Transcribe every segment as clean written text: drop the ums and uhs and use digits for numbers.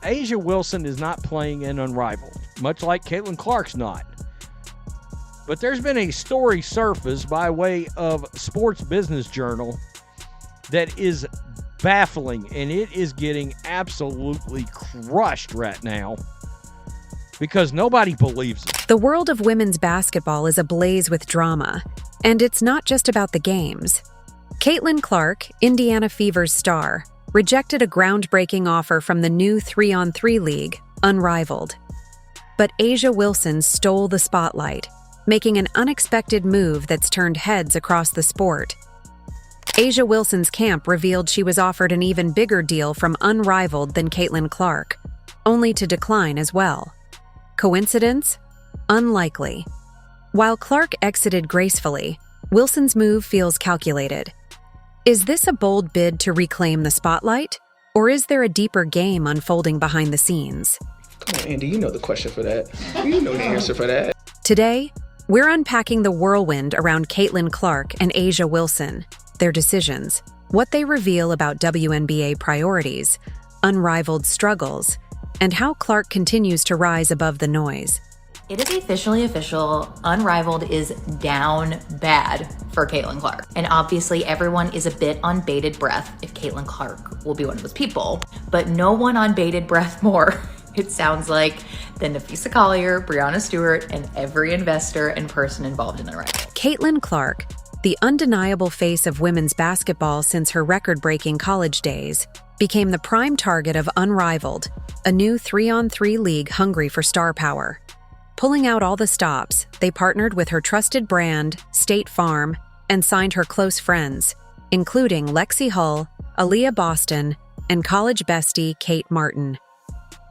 A'ja Wilson is not playing in Unrivaled, much like Caitlin Clark's not. But there's been a story surfaced by way of Sports Business Journal that is baffling, and it is getting absolutely crushed right now because nobody believes it. The world of women's basketball is ablaze with drama, and it's not just about the games. Caitlin Clark, Indiana Fever's star, rejected a groundbreaking offer from the new 3-on-3 league, Unrivaled. But A'ja Wilson stole the spotlight, making an unexpected move that's turned heads across the sport. A'ja Wilson's camp revealed she was offered an even bigger deal from Unrivaled than Caitlin Clark, only to decline as well. Coincidence? Unlikely. While Clark exited gracefully, Wilson's move feels calculated. Is this a bold bid to reclaim the spotlight, or is there a deeper game unfolding behind the scenes? Come on, Andy, you know the question for that. You know the answer for that. Today, we're unpacking the whirlwind around Caitlin Clark and A'ja Wilson, their decisions, what they reveal about WNBA priorities, Unrivaled struggles, and how Clark continues to rise above the noise. It is officially official. Unrivaled is down bad for Caitlin Clark. And obviously everyone is a bit on bated breath if Caitlin Clark will be one of those people. But no one on bated breath more, it sounds like, than Nafisa Collier, Brianna Stewart, and every investor and person involved in Unrivaled. Caitlin Clark, the undeniable face of women's basketball since her record-breaking college days, became the prime target of Unrivaled, a new 3-on-3 league hungry for star power. Pulling out all the stops, they partnered with her trusted brand, State Farm, and signed her close friends, including Lexi Hull, Aaliyah Boston, and college bestie Kate Martin.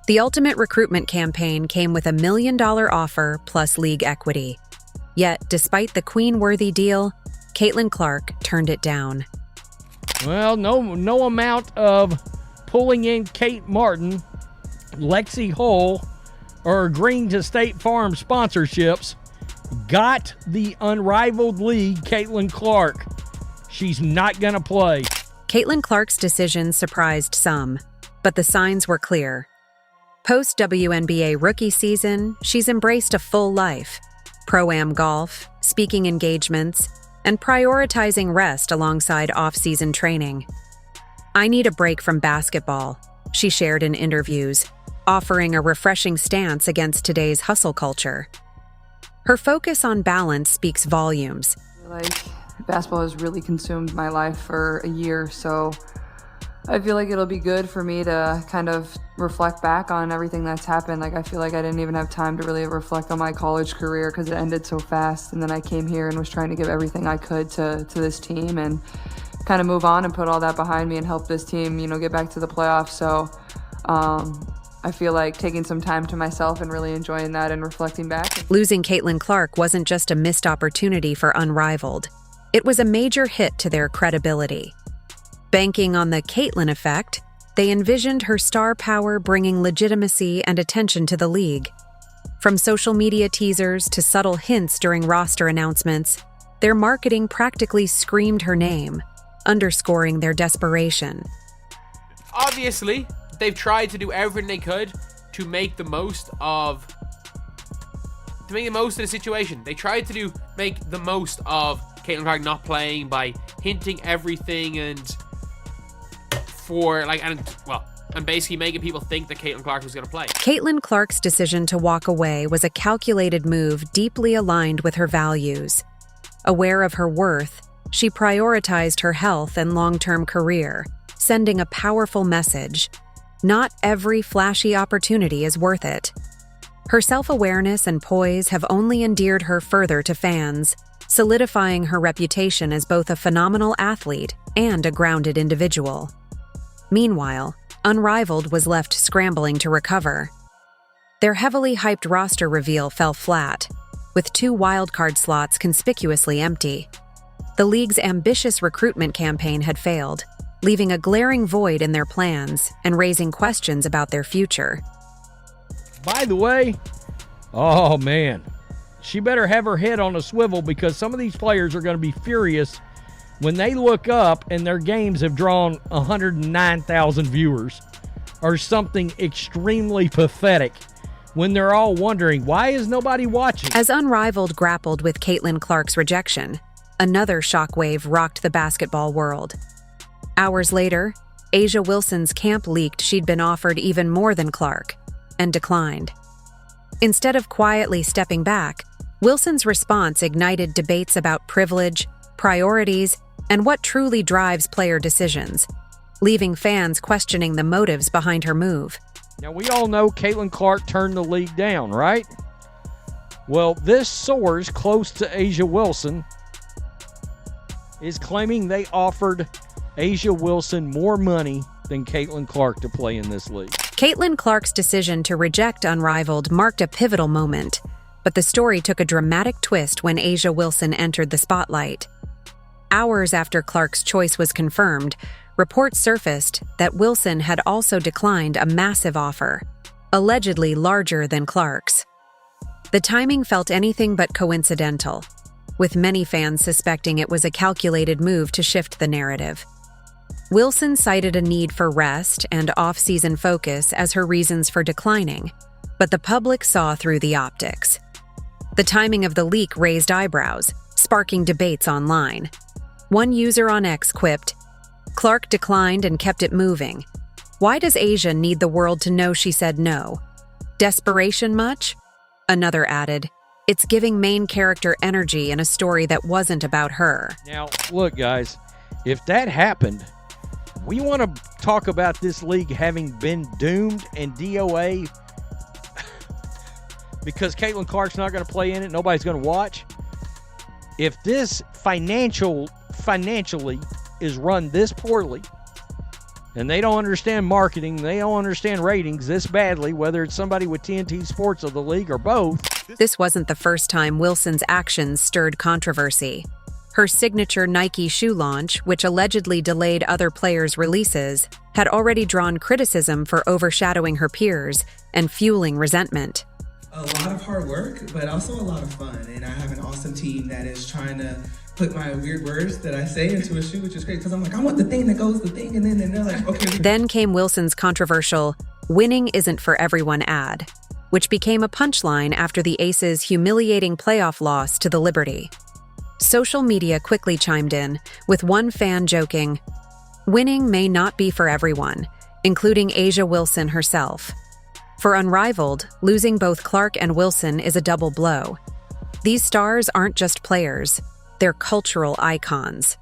The ultimate recruitment campaign came with $1 million offer plus league equity. Yet, despite the queen-worthy deal, Caitlin Clark turned it down. Well, no amount of pulling in Kate Martin, Lexi Hull, or agreeing to State Farm sponsorships got the Unrivaled league Caitlin Clark. She's not going to play. Caitlin Clark's decision surprised some, but the signs were clear. Post-WNBA rookie season, she's embraced a full life, pro-am golf, speaking engagements, and prioritizing rest alongside off-season training. "I need a break from basketball," she shared in interviews, offering a refreshing stance against today's hustle culture. Her focus on balance speaks volumes. Basketball has really consumed my life for a year, so I feel like it'll be good for me to kind of reflect back on everything that's happened. I feel like I didn't even have time to really reflect on my college career because it ended so fast, and then I came here and was trying to give everything I could to this team and kind of move on and put all that behind me and help this team, get back to the playoffs. So I feel like taking some time to myself and really enjoying that and reflecting back. Losing Caitlin Clark wasn't just a missed opportunity for Unrivaled. It was a major hit to their credibility. Banking on the Caitlin effect, they envisioned her star power bringing legitimacy and attention to the league. From social media teasers to subtle hints during roster announcements, their marketing practically screamed her name, underscoring their desperation. Obviously, they've tried to do everything they could to make the most of the situation. They tried to make the most of Caitlin Clark not playing by hinting everything and basically making people think that Caitlin Clark was going to play. Caitlin Clark's decision to walk away was a calculated move deeply aligned with her values. Aware of her worth, she prioritized her health and long-term career, sending a powerful message. Not every flashy opportunity is worth it. Her self-awareness and poise have only endeared her further to fans, solidifying her reputation as both a phenomenal athlete and a grounded individual. Meanwhile, Unrivaled was left scrambling to recover. Their heavily hyped roster reveal fell flat, with 2 wildcard slots conspicuously empty. The league's ambitious recruitment campaign had failed, leaving a glaring void in their plans and raising questions about their future. By the way, oh man, she better have her head on a swivel because some of these players are going to be furious when they look up and their games have drawn 109,000 viewers. or something extremely pathetic when they're all wondering, why is nobody watching? As Unrivaled grappled with Caitlin Clark's rejection, another shockwave rocked the basketball world. Hours later, A'ja Wilson's camp leaked she'd been offered even more than Clark, and declined. Instead of quietly stepping back, Wilson's response ignited debates about privilege, priorities, and what truly drives player decisions, leaving fans questioning the motives behind her move. Now, we all know Caitlin Clark turned the league down, right? Well, this source close to A'ja Wilson is claiming they offered A'ja Wilson more money than Caitlin Clark to play in this league. Caitlin Clark's decision to reject Unrivaled marked a pivotal moment, but the story took a dramatic twist when A'ja Wilson entered the spotlight. Hours after Clark's choice was confirmed, reports surfaced that Wilson had also declined a massive offer, allegedly larger than Clark's. The timing felt anything but coincidental, with many fans suspecting it was a calculated move to shift the narrative. Wilson cited a need for rest and off-season focus as her reasons for declining, but the public saw through the optics. The timing of the leak raised eyebrows, sparking debates online. One user on X quipped, "Clark declined and kept it moving. Why does A'ja need the world to know she said no? Desperation much?" Another added, "It's giving main character energy in a story that wasn't about her." Now, look, guys, if that happened, we want to talk about this league having been doomed and DOA because Caitlin Clark's not going to play in it, nobody's going to watch. If this financially is run this poorly, and they don't understand marketing, they don't understand ratings this badly, whether it's somebody with TNT Sports or the league or both. This wasn't the first time Wilson's actions stirred controversy. Her signature Nike shoe launch, which allegedly delayed other players' releases, had already drawn criticism for overshadowing her peers and fueling resentment. A lot of hard work, but also a lot of fun. And I have an awesome team that is trying to put my weird words that I say into a shoe, which is great because I'm like, I want the thing that goes the thing. And then they're like, okay. Then came Wilson's controversial "winning isn't for everyone" ad, which became a punchline after the Aces' humiliating playoff loss to the Liberty. Social media quickly chimed in, with one fan joking, "Winning may not be for everyone," including A'ja Wilson herself. For Unrivaled, losing both Clark and Wilson is a double blow. These stars aren't just players, they're cultural icons.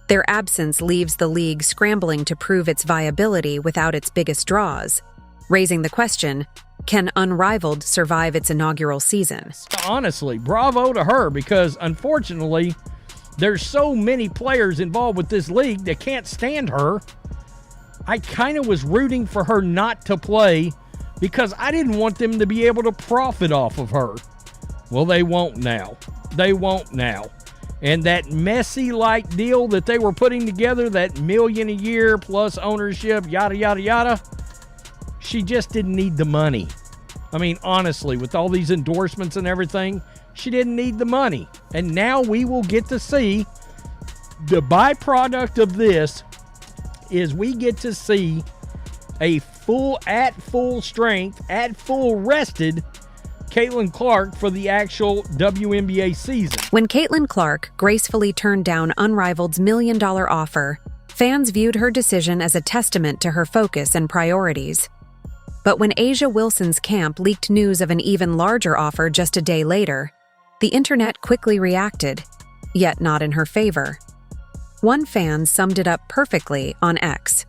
Their absence leaves the league scrambling to prove its viability without its biggest draws, raising the question, can Unrivaled survive its inaugural season? Honestly, bravo to her, because unfortunately, there's so many players involved with this league that can't stand her. I kind of was rooting for her not to play because I didn't want them to be able to profit off of her. Well, they won't now. They won't now. And that messy-like deal that they were putting together, that $1 million a year plus ownership, yada, yada, yada, she just didn't need the money. I mean, honestly, with all these endorsements and everything, she didn't need the money. And now we will get to see the byproduct of this is we get to see a at full strength, at full rested Caitlin Clark for the actual WNBA season. When Caitlin Clark gracefully turned down Unrivaled's $1 million offer, fans viewed her decision as a testament to her focus and priorities. But when A'ja Wilson's camp leaked news of an even larger offer just a day later, the internet quickly reacted, yet not in her favor. One fan summed it up perfectly on X.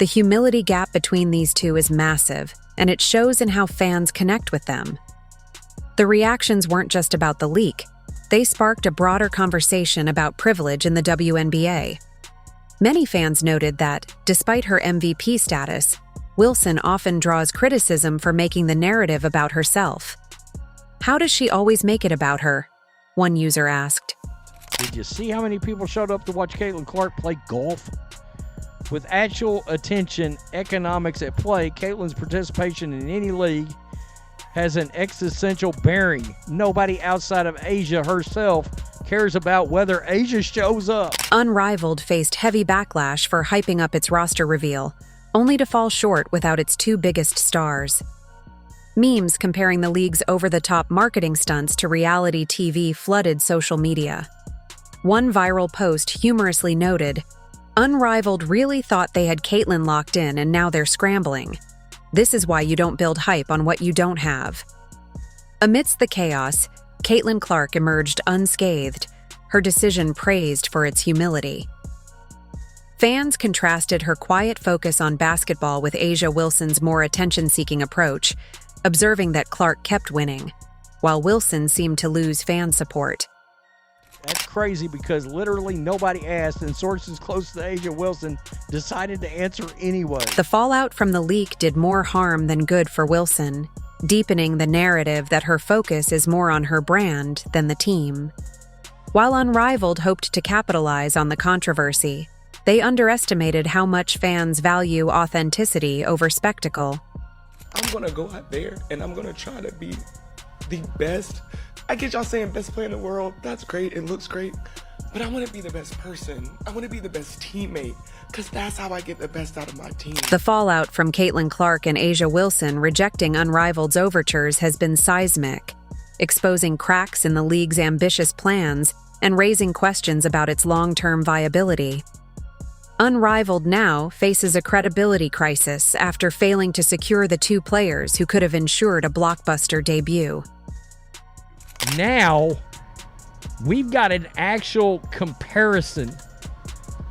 The humility gap between these two is massive, and it shows in how fans connect with them. The reactions weren't just about the leak. They sparked a broader conversation about privilege in the WNBA. Many fans noted that, despite her MVP status, Wilson often draws criticism for making the narrative about herself. How does she always make it about her? One user asked. Did you see how many people showed up to watch Caitlin Clark play golf? With actual attention economics at play, Caitlin's participation in any league has an existential bearing. Nobody outside of A'ja herself cares about whether A'ja shows up. Unrivaled faced heavy backlash for hyping up its roster reveal, only to fall short without its two biggest stars. Memes comparing the league's over-the-top marketing stunts to reality TV flooded social media. One viral post humorously noted, "Unrivaled really thought they had Caitlyn locked in and now they're scrambling. This is why you don't build hype on what you don't have." Amidst the chaos, Caitlyn Clark emerged unscathed, her decision praised for its humility. Fans contrasted her quiet focus on basketball with A'ja Wilson's more attention-seeking approach, observing that Clark kept winning, while Wilson seemed to lose fan support. That's crazy because literally nobody asked, and sources close to A'ja Wilson decided to answer anyway. The fallout from the leak did more harm than good for Wilson, deepening the narrative that her focus is more on her brand than the team. While Unrivaled hoped to capitalize on the controversy, they underestimated how much fans value authenticity over spectacle. I'm gonna go out there and I'm gonna try to be the best. I get y'all saying best player in the world. That's great. It looks great. But I want to be the best person. I want to be the best teammate because that's how I get the best out of my team. The fallout from Caitlyn Clark and A'ja Wilson rejecting Unrivaled's overtures has been seismic, exposing cracks in the league's ambitious plans and raising questions about its long-term viability. Unrivaled now faces a credibility crisis after failing to secure the two players who could have ensured a blockbuster debut. Now, we've got an actual comparison.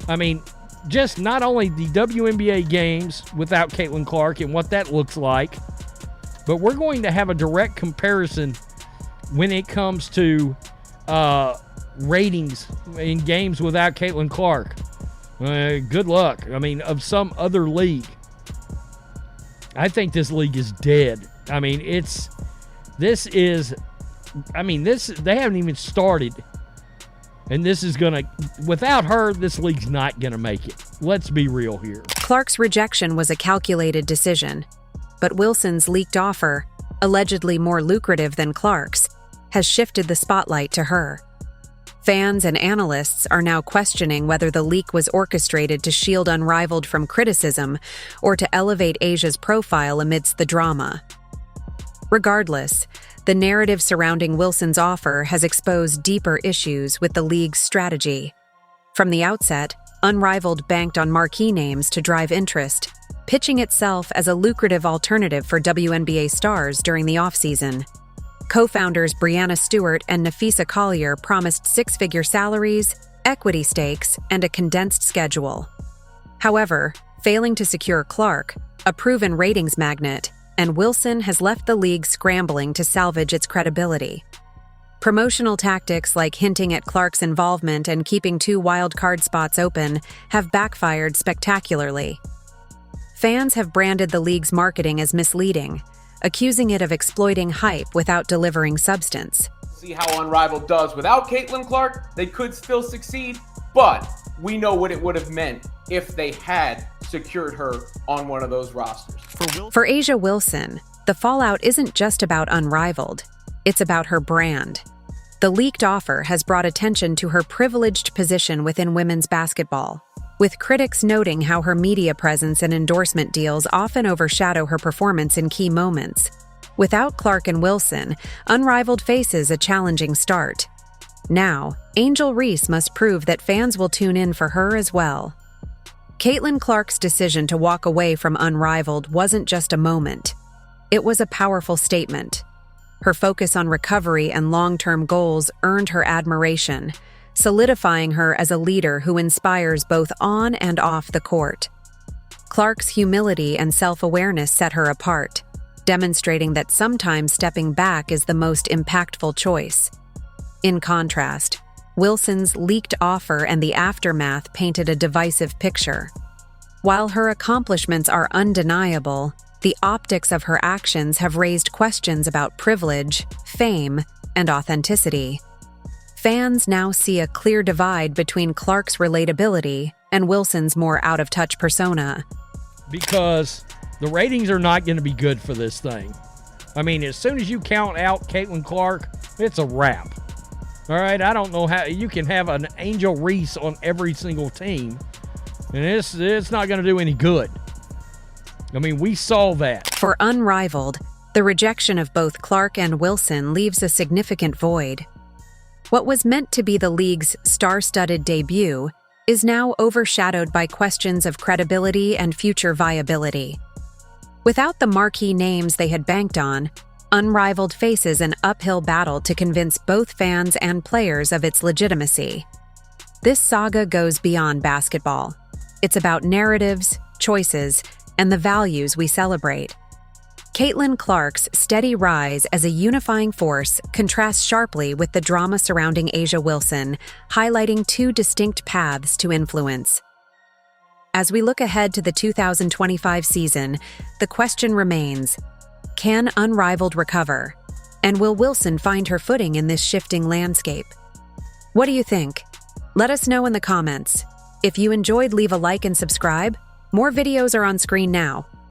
I mean, just not only the WNBA games without Caitlyn Clark and what that looks like, but we're going to have a direct comparison when it comes to ratings in games without Caitlyn Clark. Good luck. I mean, of some other league. I think this league is dead. I mean, they haven't even started. And this is going to, without her, this league's not going to make it. Let's be real here. Clark's rejection was a calculated decision, but Wilson's leaked offer, allegedly more lucrative than Clark's, has shifted the spotlight to her. Fans and analysts are now questioning whether the leak was orchestrated to shield Unrivaled from criticism or to elevate A'ja's profile amidst the drama. Regardless, the narrative surrounding Wilson's offer has exposed deeper issues with the league's strategy. From the outset, Unrivaled banked on marquee names to drive interest, pitching itself as a lucrative alternative for WNBA stars during the offseason. Co-founders Brianna Stewart and Nafisa Collier promised six-figure salaries, equity stakes, and a condensed schedule. However, failing to secure Clark, a proven ratings magnet, and Wilson has left the league scrambling to salvage its credibility. Promotional tactics like hinting at Clark's involvement and keeping two wildcard spots open have backfired spectacularly. Fans have branded the league's marketing as misleading, accusing it of exploiting hype without delivering substance. See how Unrivaled does without Caitlyn Clark? They could still succeed, but we know what it would have meant if they had secured her on one of those rosters. For A'ja Wilson, the fallout isn't just about Unrivaled, it's about her brand. The leaked offer has brought attention to her privileged position within women's basketball, with critics noting how her media presence and endorsement deals often overshadow her performance in key moments. Without Clark and Wilson, Unrivaled faces a challenging start. Now, Angel Reese must prove that fans will tune in for her as well. Caitlyn Clark's decision to walk away from Unrivaled wasn't just a moment. It was a powerful statement. Her focus on recovery and long-term goals earned her admiration, solidifying her as a leader who inspires both on and off the court. Clark's humility and self-awareness set her apart, demonstrating that sometimes stepping back is the most impactful choice. In contrast, Wilson's leaked offer and the aftermath painted a divisive picture. While her accomplishments are undeniable, the optics of her actions have raised questions about privilege, fame, and authenticity. Fans now see a clear divide between Clark's relatability and Wilson's more out-of-touch persona. Because the ratings are not going to be good for this thing. I mean, as soon as you count out Caitlyn Clark, it's a wrap. All right, I don't know how you can have an Angel Reese on every single team, and it's not going to do any good. I mean, we saw that. For Unrivaled, the rejection of both Clark and Wilson leaves a significant void. What was meant to be the league's star-studded debut is now overshadowed by questions of credibility and future viability. Without the marquee names they had banked on, Unrivaled faces an uphill battle to convince both fans and players of its legitimacy. This saga goes beyond basketball. It's about narratives, choices, and the values we celebrate. Caitlin Clark's steady rise as a unifying force contrasts sharply with the drama surrounding A'ja Wilson, highlighting two distinct paths to influence. As we look ahead to the 2025 season, the question remains, can Unrivaled recover? And will Wilson find her footing in this shifting landscape? What do you think? Let us know in the comments. If you enjoyed, leave a like and subscribe. More videos are on screen now.